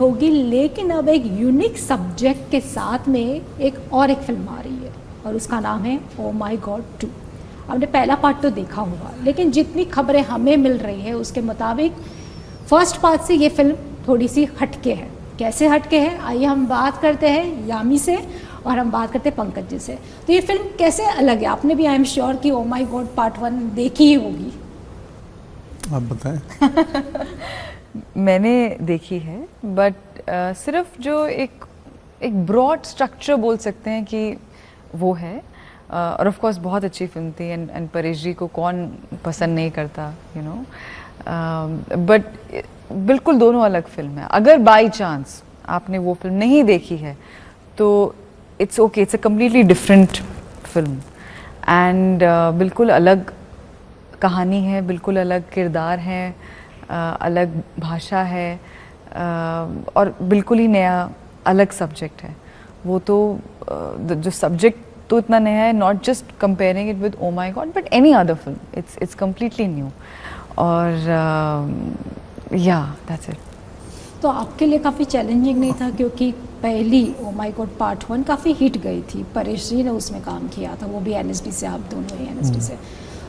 होगी, लेकिन अब एक यूनिक सब्जेक्ट के साथ में एक फिल्म आ रही है और उसका नाम है ओ माई गॉड 2। आपने पहला पार्ट तो देखा होगा, लेकिन जितनी खबरें हमें मिल रही है उसके मुताबिक फर्स्ट पार्ट से ये फिल्म थोड़ी सी हटके है। कैसे हटके है, आइए हम बात करते हैं यामी से और हम बात करते हैं पंकज जी से। तो ये फिल्म कैसे अलग है? आपने भी आई एम श्योर कि ओ माई गॉड पार्ट 1 देखी ही होगी। आप बताएं। मैंने देखी है, बट सिर्फ जो एक ब्रॉड स्ट्रक्चर बोल सकते हैं कि वो है। और ऑफ कोर्स बहुत अच्छी फिल्म थी, एंड परेश जी को कौन पसंद नहीं करता, यू नो। बट बिल्कुल दोनों अलग फिल्म है। अगर बाय चांस आपने वो फिल्म नहीं देखी है तो it's okay, it's a completely different film, and बिल्कुल अलग कहानी है, बिल्कुल अलग किरदार हैं, अलग भाषा है, और बिल्कुल ही नया अलग सब्जेक्ट है वो। तो जो सब्जेक्ट तो इतना नया है, not just comparing it with oh my God but any other film, it's completely new. और या दैट्स इट। तो आपके लिए काफ़ी चैलेंजिंग नहीं था, क्योंकि पहली ओ माई गॉड पार्ट 1 काफ़ी हिट गई थी, परेश जी ने उसमें काम किया था, वो भी एनएसडी से, आप दोनों ही एनएसडी से।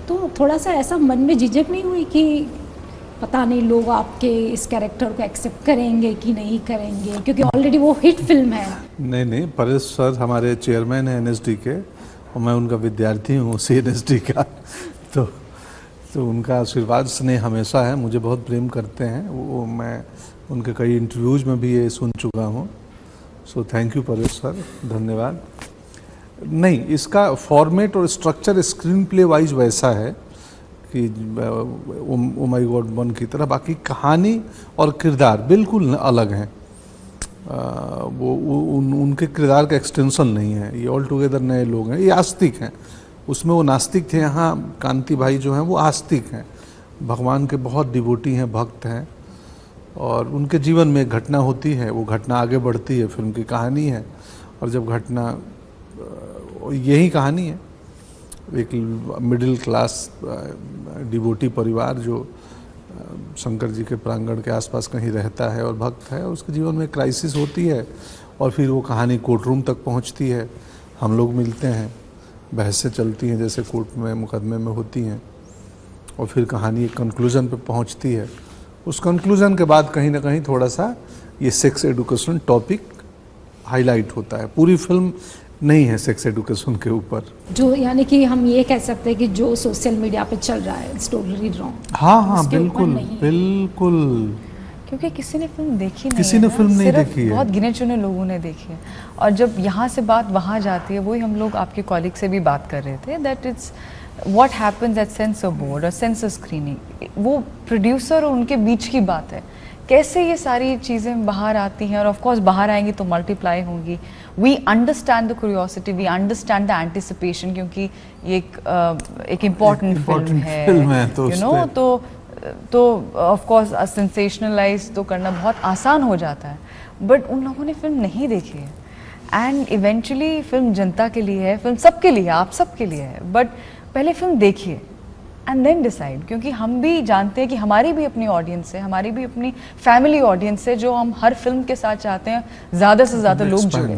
तो थोड़ा सा ऐसा मन में झिझक नहीं हुई कि पता नहीं लोग आपके इस कैरेक्टर को एक्सेप्ट करेंगे कि नहीं करेंगे, क्योंकि ऑलरेडी वो हिट फिल्म है? नहीं, परेश सर हमारे चेयरमैन हैं एनएसडी के, और मैं उनका विद्यार्थी हूँ उसी एनएसडी का। तो उनका आशीर्वाद स्नेह हमेशा है, मुझे बहुत प्रेम करते हैं वो। मैं उनके कई इंटरव्यूज में भी ये सुन चुका हूँ। So thank you Paresh sir, धन्यवाद। नहीं, इसका फॉर्मेट और स्ट्रक्चर स्क्रीन प्ले वाइज वैसा है कि ओ माई गॉड 1 की तरह, बाकी कहानी और किरदार बिल्कुल अलग हैं। उनके किरदार का एक्सटेंशन नहीं है, ये ऑल टुगेदर नए लोग हैं। ये आस्तिक हैं, उसमें वो नास्तिक थे, यहाँ कांति भाई जो हैं वो आस्तिक हैं, भगवान के बहुत डिवोटी हैं, भक्त हैं। और उनके जीवन में एक घटना होती है, वो घटना आगे बढ़ती है, फिल्म की कहानी है। और जब घटना, यही कहानी है, एक मिडिल क्लास डिवोटी परिवार जो शंकर जी के प्रांगण के आसपास कहीं रहता है और भक्त है, उसके जीवन में क्राइसिस होती है, और फिर वो कहानी कोर्ट रूम तक पहुंचती है। हम लोग मिलते हैं, बहसें चलती हैं जैसे कोर्ट में मुकदमे में होती हैं, और फिर कहानी एक कंक्लूजन पे पहुंचती है। उस कंक्लूजन के बाद कहीं ना कहीं थोड़ा सा ये सेक्स एडुकेशन टॉपिक हाईलाइट होता है। पूरी फिल्म नहीं है सेक्स एडुकेशन के ऊपर, जो यानी कि हम ये कह सकते हैं कि जो सोशल मीडिया पे चल रहा है, इट्स टोटली रॉन्ग। हाँ, बिल्कुल बिल्कुल। क्योंकि किसी ने फिल्म देखी नहीं, किसी ने फिल्म नहीं देखी है, बहुत गिने चुने लोगों ने देखी है। और जब यहाँ से बात वहाँ जाती है, वही हम लोग आपके कॉलीग से भी बात कर रहे थे, that it's what happens at sensor board और सेंसर स्क्रीनिंग, वो प्रोड्यूसर और उनके बीच की बात है। कैसे ये सारी चीज़ें बाहर आती हैं, और ऑफ कोर्स बाहर आएंगी तो मल्टीप्लाई होंगी। We understand the curiosity, we understand the anticipation, क्योंकि ये एक इम्पॉर्टेंट फिल्म है, यू नो। तो ऑफ कोर्स सेंसेशनलाइज तो करना बहुत आसान हो जाता है, बट उन लोगों ने फिल्म नहीं देखी है। एंड इवेंचुअली फिल्म जनता के लिए है, फिल्म सबके लिए, आप सबके लिए है, बट पहले फिल्म देखिए एंड देन डिसाइड। क्योंकि हम भी जानते हैं कि हमारी भी अपनी ऑडियंस है, हमारी भी अपनी फैमिली ऑडियंस है, जो हम हर फिल्म के साथ चाहते हैं ज़्यादा से ज़्यादा लोग जुड़े,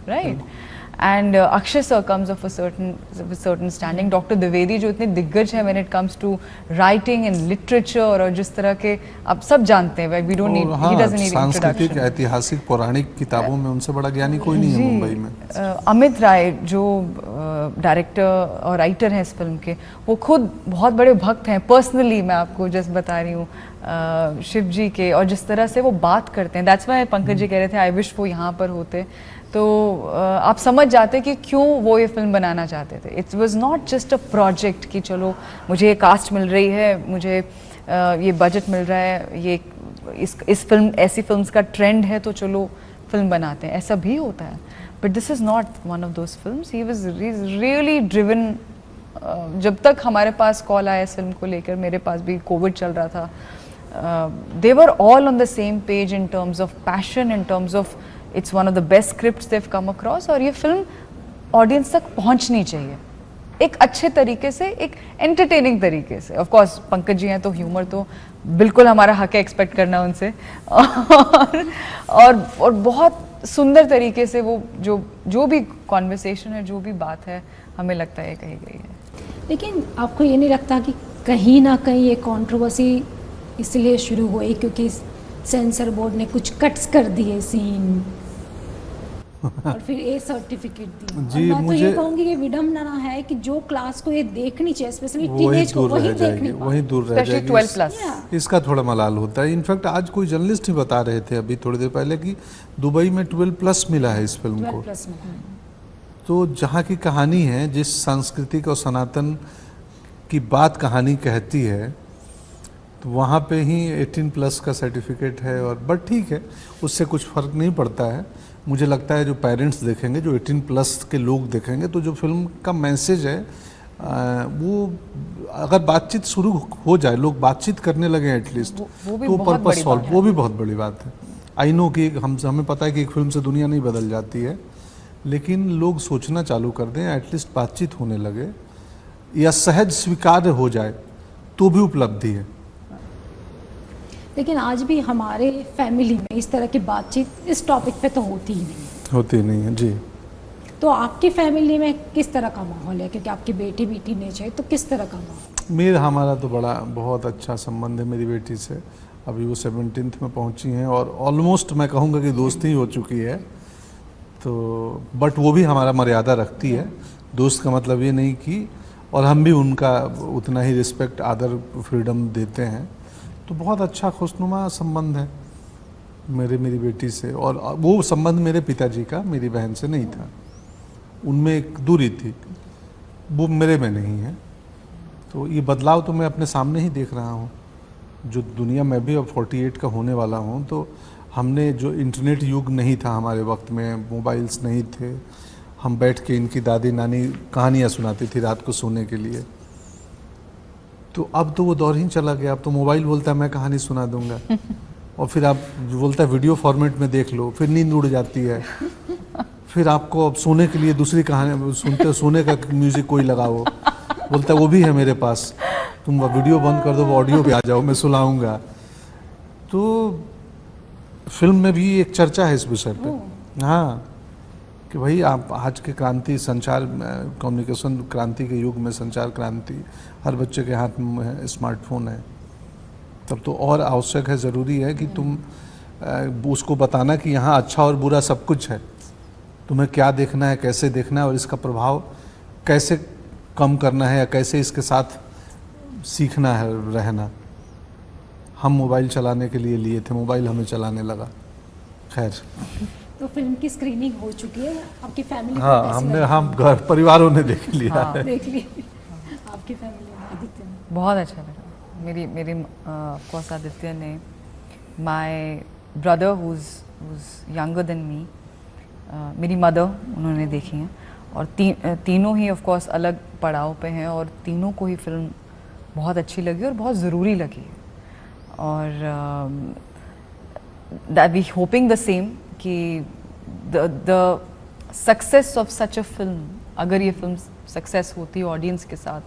right. And Akshay sir comes of a certain standing, doctor Dwivedi जो इतने दिग्गज है when it comes to writing and literature, और जिस तरह के आप सब जानते हैं, we don't need, he doesn't need introduction. ऐतिहासिक पौराणिक किताबों में उनसे बड़ा ज्ञानी कोई नहीं है मुंबई में। अमित राय जो डायरेक्टर और राइटर हैं इस फिल्म के, वो खुद बहुत बड़े भक्त हैं। पर्सनली मैं आपको जस्ट बता रही हूँ शिव जी के, और जिस तरह से वो बात करते हैं, दैट्स व्हाई पंकज जी कह रहे थे आई विश वो यहाँ पर होते, तो आप समझ जाते कि क्यों वो ये फिल्म बनाना चाहते थे। It was not just a project कि चलो मुझे ये कास्ट मिल रही है, मुझे ये बजट मिल रहा है, ये इस फिल्म, ऐसी फिल्म्स का ट्रेंड है तो चलो फिल्म बनाते हैं, ऐसा भी होता है। But this is not one of those films. He was really driven. जब तक हमारे पास कॉल आया इस फिल्म को लेकर, मेरे पास भी कोविड चल रहा था, they were all on the same page in terms of passion, in terms of it's one of the best scripts they've come across, और ये फिल्म ऑडियंस तक पहुंचनी चाहिए। एक अच्छे तरीके से, एक एंटरटेनिंग तरीके से। ऑफ कोर्स पंकज जी हैं तो ह्यूमर तो बिल्कुल हमारा हक है एक्सपेक्ट करना उनसे, और बहुत सुंदर तरीके से वो जो भी कॉन्वर्सेशन है, जो भी बात है, हमें लगता है कही गई है। लेकिन आपको ये नहीं लगता कि कहीं ना कहीं ये कंट्रोवर्सी इसलिए शुरू हुई क्योंकि सेंसर बोर्ड ने कुछ कट्स कर दिए सीन और फिर ए सर्टिफिकेट दी? जी, और मैं तो ये मुझे कहूँगी कि विडम्बना है कि जो क्लास को ये देखनी चाहिए, स्पेशली वही टीनेज को, दूर वही रह देख जाएगी, नहीं पाते। वही दूर रह स्पेशली जाएगी। 12+। इसका थोड़ा मलाल होता है। इनफैक्ट आज कोई जर्नलिस्ट ही बता रहे थे अभी थोड़ी देर पहले कि दुबई में 12+ मिला है इस फिल्म को। 12+ में। तो जहाँ की कहानी है, जिस सांस्कृतिक और सनातन की बात कहानी कहती है, तो वहाँ पे ही 18+ का सर्टिफिकेट है। और बट ठीक है, उससे कुछ फ़र्क नहीं पड़ता है। मुझे लगता है जो पेरेंट्स देखेंगे, जो 18+ के लोग देखेंगे, तो जो फिल्म का मैसेज है वो अगर बातचीत शुरू हो जाए, लोग बातचीत करने लगे एटलीस्ट, वो भी तो बहुत पर्पस बड़ी सॉल्व, बात है। वो भी बहुत बड़ी बात है। आई नो कि हमें पता है कि एक फिल्म से दुनिया नहीं बदल जाती है, लेकिन लोग सोचना चालू कर दें, एटलीस्ट बातचीत होने लगे या सहज स्वीकार्य हो जाए, तो भी उपलब्धि है। लेकिन आज भी हमारे फैमिली में इस तरह की बातचीत इस टॉपिक पे तो होती ही नहीं है। होती नहीं है जी। तो आपकी फैमिली में किस तरह का माहौल है, क्योंकि आपकी बेटी भी टीनेज है, तो किस तरह का माहौल? हमारा तो बहुत अच्छा संबंध है मेरी बेटी से। अभी वो 17th में पहुंची हैं और ऑलमोस्ट मैं कहूँगा कि दोस्ती हो चुकी है। तो बट वो भी हमारा मर्यादा रखती है। दोस्त का मतलब ये नहीं कि, और हम भी उनका उतना ही रिस्पेक्ट, आदर, फ्रीडम देते हैं। तो बहुत अच्छा खुशनुमा संबंध है मेरी बेटी से। और वो संबंध मेरे पिताजी का मेरी बहन से नहीं था, उनमें एक दूरी थी, वो मेरे में नहीं है। तो ये बदलाव तो मैं अपने सामने ही देख रहा हूँ। जो दुनिया में भी अब 48 का होने वाला हूँ, तो हमने जो इंटरनेट युग नहीं था हमारे वक्त में, मोबाइल्स नहीं थे, हम बैठ के इनकी दादी नानी कहानियाँ सुनाती थी रात को सोने के लिए। तो अब तो वो दौर ही चला गया। अब तो मोबाइल बोलता है मैं कहानी सुना दूंगा और फिर आप बोलता है वीडियो फॉर्मेट में देख लो, फिर नींद उड़ जाती है। फिर आपको अब सोने के लिए दूसरी कहानी सुनते, सोने का म्यूजिक कोई लगाओ, बोलता है वो भी है मेरे पास, तुम वीडियो बंद कर दो, वो ऑडियो पे आ जाओ, मैं सुनाऊंगा। तो फिल्म में भी एक चर्चा है इस विषय पे, हाँ, कि भाई आप आज के क्रांति, संचार कम्युनिकेशन क्रांति के युग में, संचार क्रांति, हर बच्चे के हाथ में स्मार्टफोन है, तब तो और आवश्यक है, ज़रूरी है कि तुम उसको बताना कि यहाँ अच्छा और बुरा सब कुछ है, तुम्हें क्या देखना है, कैसे देखना है और इसका प्रभाव कैसे कम करना है या कैसे इसके साथ सीखना है रहना। हम मोबाइल चलाने के लिए थे, मोबाइल हमें चलाने लगा। खैर, तो फिल्म की स्क्रीनिंग हो चुकी है आपकी फैमिली? हाँ, हम घर परिवारों ने देख लिया है। देख ली आपकी फैमिली में? आदित्य ने? बहुत अच्छा लगा। मेरी ऑफ कोर्स आदित्य ने, my brother whose younger than me, मेरी मदर, उन्होंने देखी हैं और तीनों ही ऑफ कोर्स अलग पड़ाव पे हैं और तीनों को ही फिल्म बहुत अच्छी लगी और बहुत ज़रूरी लगी है। और that we hoping the same कि the success of such a film, अगर ये फिल्म सक्सेस होती है ऑडियंस के साथ,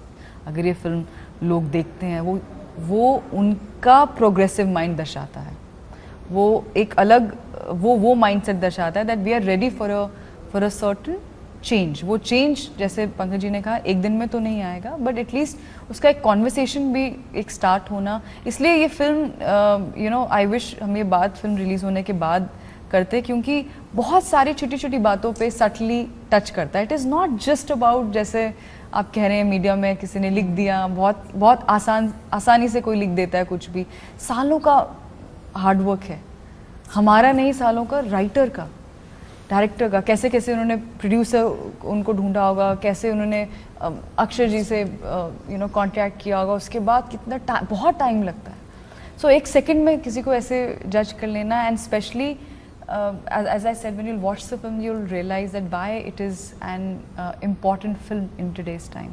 अगर ये फिल्म लोग देखते हैं, वो उनका प्रोग्रेसिव माइंड दर्शाता है, वो एक अलग वो माइंडसेट दर्शाता है that we are ready for a certain change. वो चेंज, जैसे पंकज जी ने कहा, एक दिन में तो नहीं आएगा, बट एटलीस्ट उसका एक कॉन्वर्सेशन भी एक स्टार्ट होना। इसलिए ये film you know, I wish हम ये बात फिल्म रिलीज़ होने के बाद करते, क्योंकि बहुत सारी छोटी छोटी बातों पे सटली टच करता है। It is not just about, जैसे आप कह रहे हैं मीडिया में किसी ने लिख दिया, बहुत आसानी से कोई लिख देता है कुछ भी। सालों का हार्डवर्क है, हमारा नहीं, सालों का, राइटर का, डायरेक्टर का, कैसे कैसे उन्होंने प्रोड्यूसर उनको ढूंढा होगा, कैसे उन्होंने अक्षर जी से यू नो कांटेक्ट किया होगा, उसके बाद कितना बहुत टाइम लगता है। सो एक सेकंड में किसी को ऐसे जज कर लेना, and specially as I said, when you'll watch the film, you'll realize that why it is an important film in today's time.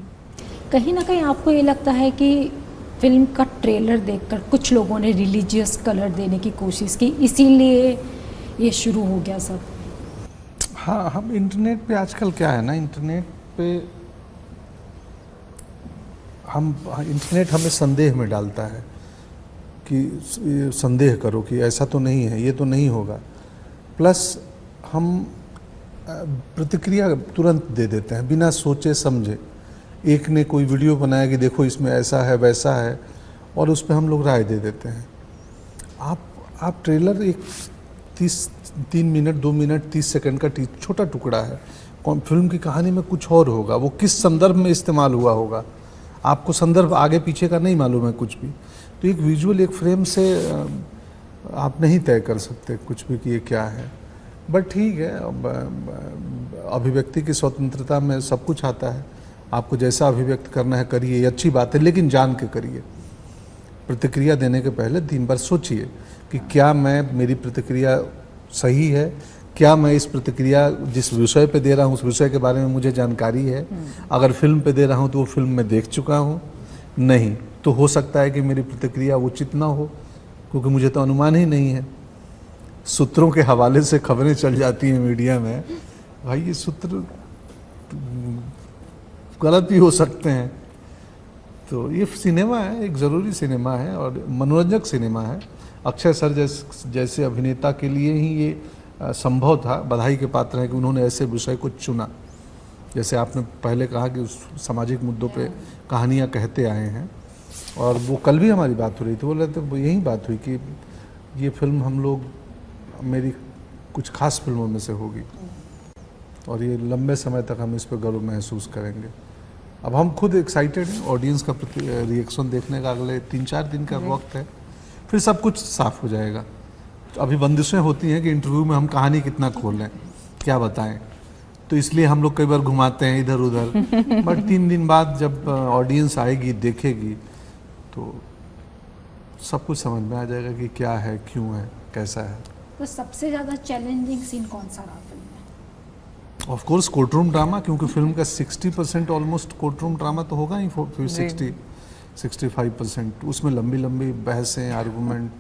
कहीं ना कहीं आपको ये लगता है कि फिल्म का ट्रेलर देखकर कुछ लोगों ने रिलीजियस कलर देने की कोशिश की, इसीलिए ये शुरू हो गया सब? हाँ, हम इंटरनेट पे आजकल क्या है ना, इंटरनेट पे इंटरनेट हमें संदेह में डालता है कि संदेह करो कि ऐसा तो नहीं है, ये तो नहीं होगा, प्लस हम प्रतिक्रिया तुरंत दे देते हैं बिना सोचे समझे। एक ने कोई वीडियो बनाया कि देखो इसमें ऐसा है वैसा है, और उस पर हम लोग राय दे देते हैं। आप ट्रेलर एक 3 मिनट 2 मिनट 30 सेकंड का छोटा टुकड़ा है, फिल्म की कहानी में कुछ और होगा, वो किस संदर्भ में इस्तेमाल हुआ होगा, आपको संदर्भ आगे पीछे का नहीं मालूम है कुछ भी। तो एक विजुअल एक फ्रेम से आप नहीं तय कर सकते कुछ भी कि ये क्या है। बट ठीक है, अभिव्यक्ति की स्वतंत्रता में सब कुछ आता है, आपको जैसा अभिव्यक्त करना है करिए, ये अच्छी बात है, लेकिन जान के करिए। प्रतिक्रिया देने के पहले 3 बार सोचिए कि क्या मेरी प्रतिक्रिया सही है, क्या मैं इस प्रतिक्रिया जिस विषय पे दे रहा हूँ उस विषय के बारे में मुझे जानकारी है। अगर फिल्म पे दे रहा हूँ तो वो फिल्म में देख चुका हूँ, नहीं तो हो सकता है कि मेरी प्रतिक्रिया उचित ना हो, क्योंकि मुझे तो अनुमान ही नहीं है। सूत्रों के हवाले से खबरें चल जाती हैं मीडिया में, भाई ये सूत्र गलत भी हो सकते हैं। तो ये सिनेमा है, एक ज़रूरी सिनेमा है और मनोरंजक सिनेमा है। अक्षय सर जैसे अभिनेता के लिए ही ये संभव था, बधाई के पात्र है कि उन्होंने ऐसे विषय को चुना। जैसे आपने पहले कहा कि उस सामाजिक मुद्दों पे कहानियाँ कहते आए हैं, और वो कल भी हमारी बात हो रही थी, बोल रहे थे वो यही बात हुई कि ये फिल्म हम लोग मेरी कुछ खास फिल्मों में से होगी और ये लंबे समय तक हम इस पर गर्व महसूस करेंगे। अब हम खुद एक्साइटेड हैं, ऑडियंस का रिएक्शन देखने का अगले 3-4 दिन का वक्त है, फिर सब कुछ साफ हो जाएगा। तो अभी बंदिशें होती हैं कि इंटरव्यू में हम कहानी कितना खोल लें, क्या बताएं, तो इसलिए हम लोग कई बार घुमाते हैं इधर उधर। बट 3 दिन बाद जब ऑडियंस आएगी देखेगी तो सब कुछ समझ में आ जाएगा कि क्या है, क्यों है, कैसा है। तो सबसे ज़्यादा चैलेंजिंग सीन कौन सा रहा फिल्म में? ऑफ कोर्स कोर्टरूम ड्रामा, क्योंकि फिल्म का 60% ऑलमोस्ट कोर्टरूम ड्रामा तो होगा ही, 65%। उसमें लंबी लंबी बहसें, आर्गूमेंट।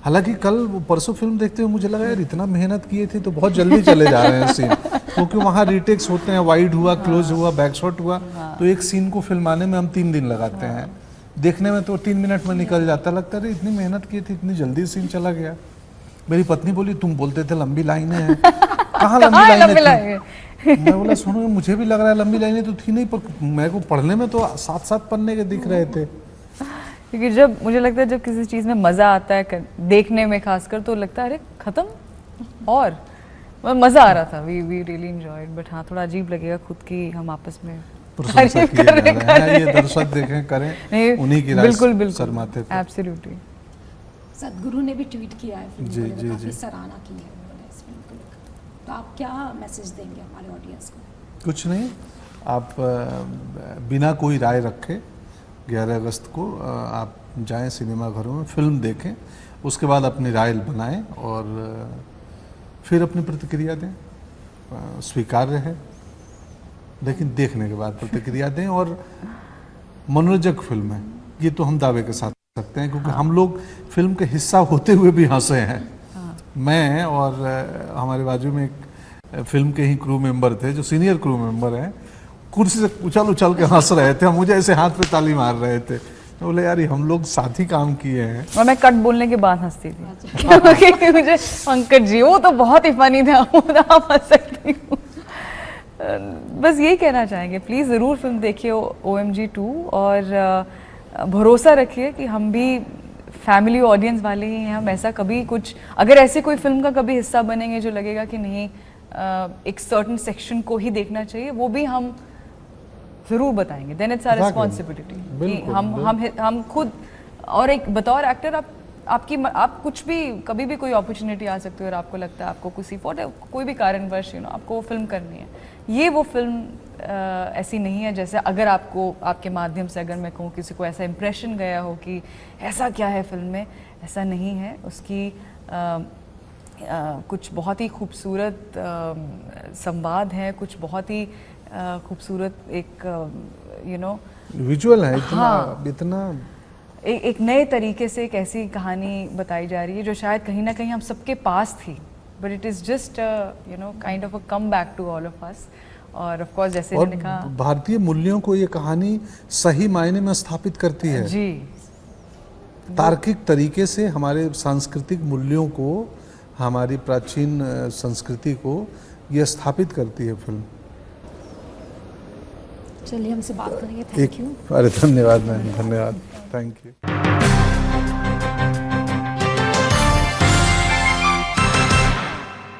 हालांकि कल परसों फिल्म देखते हुए मुझे लगा यार इतना मेहनत किए थे तो बहुत जल्दी चले जा रहे हैं सीन, क्योंकि वहाँ रीटेक्स होते हैं, वाइड हुआ, क्लोज हुआ, बैक शॉट हुआ, तो एक सीन को फिल्माने में हम 3 दिन लगाते हैं, देखने में तो 3 मिनट में निकल जाता। लगता है इतनी मेहनत की थी, इतनी जल्दी सीन चला गया। मेरी पत्नी बोली तुम बोलते थे लंबी लाइनें हैं, कहाँ लंबी लाइनें थी? मैं बोला सुनो मुझे भी लग रहा है लंबी लाइनें तो थी नहीं, पर मेरे को पढ़ने में तो 7-7 पन्ने के दिख रहे थे। क्योंकि जब मुझे लगता है जब किसी चीज़ में मज़ा आता है देखने में खासकर, तो लगता है अरे ख़त्म, और मज़ा आ रहा था। We really enjoyed. बट हाँ, थोड़ा अजीब लगेगा खुद की हम आपस में प्रशंसा किए जा रहे हैं, ये दर्शक देखें करें, उन्हीं की राय शर्माते थे। एब्सोल्युटली। सदगुरु ने भी ट्वीट किया है फिल्म जी, को, जी, काफी जी। सराहना की है उन्होंने इस फिल्म को लेकर। तो आप क्या मैसेज देंगे हमारे ऑडियंस को? कुछ नहीं, आप बिना कोई राय रखे 11 अगस्त को आप जाएं सिनेमा घरों में, फिल्म देखें, उसके बाद अपनी राय बनाएं और फिर अपनी प्रतिक्रिया दें। स्वीकार्य है, लेकिन देखने के बाद प्रतिक्रिया दें। और मनोरंजक फिल्म है ये तो हम दावे के साथ सकते हैं, क्योंकि हम लोग फिल्म के हिस्सा होते हुए भी हंसे हैं। मैं और हमारे बाजू में एक फिल्म के ही क्रू मेंबर थे जो सीनियर क्रू मेंबर हैं, कुर्सी से उछल उछल के हंस रहे थे, मुझे ऐसे हाथ पे ताली मार रहे थे। तो बोले यार हम लोग साथ ही काम किए हैं। और मैं कट बोलने के बाद हंसती थी क्योंकि मुझे पंकज जी वो तो बहुत ही फनी था, आप हंस सकती हूँ। बस यही कहना चाहेंगे, प्लीज़ ज़रूर फिल्म देखिए OMG 2, और भरोसा रखिए कि हम भी फैमिली ऑडियंस वाले ही हैं। हम ऐसा कभी कुछ, अगर ऐसी कोई फिल्म का कभी हिस्सा बनेंगे जो लगेगा कि नहीं एक सर्टेन सेक्शन को ही देखना चाहिए, वो भी हम ज़रूर बताएंगे। देन इट्स आवर रिस्पॉन्सिबिलिटी कि हम खुद, और एक बतौर एक्टर आप कुछ भी, कभी भी कोई अपॉर्चुनिटी आ सकती है और आपको लगता है आपको किसी कोई भी कारणवश आपको वो फिल्म करनी है, ये वो फिल्म ऐसी नहीं है जैसे, अगर आपको आपके माध्यम से अगर मैं कहूँ किसी को ऐसा इम्प्रेशन गया हो कि ऐसा क्या है फिल्म में, ऐसा नहीं है। उसकी कुछ बहुत ही खूबसूरत संवाद हैं, कुछ बहुत ही खूबसूरत एक विजुअल है, इतना एक नए तरीके से एक ऐसी कहानी बताई जा रही है जो शायद कहीं ना कहीं हम सबके पास थी, but it is just kind of a come back to all of us. और ऑफ कोर्स जैसे और मैंने कहा भारतीय मूल्यों को ये कहानी सही मायने में स्थापित करती है। जी तार्किक तरीके से हमारे सांस्कृतिक मूल्यों को, हमारी प्राचीन संस्कृति को ये स्थापित करती है फिल्म। चलिए हमसे बात करेंगे। Thank you. अरे धन्यवाद मैम, धन्यवाद, थैंक यू।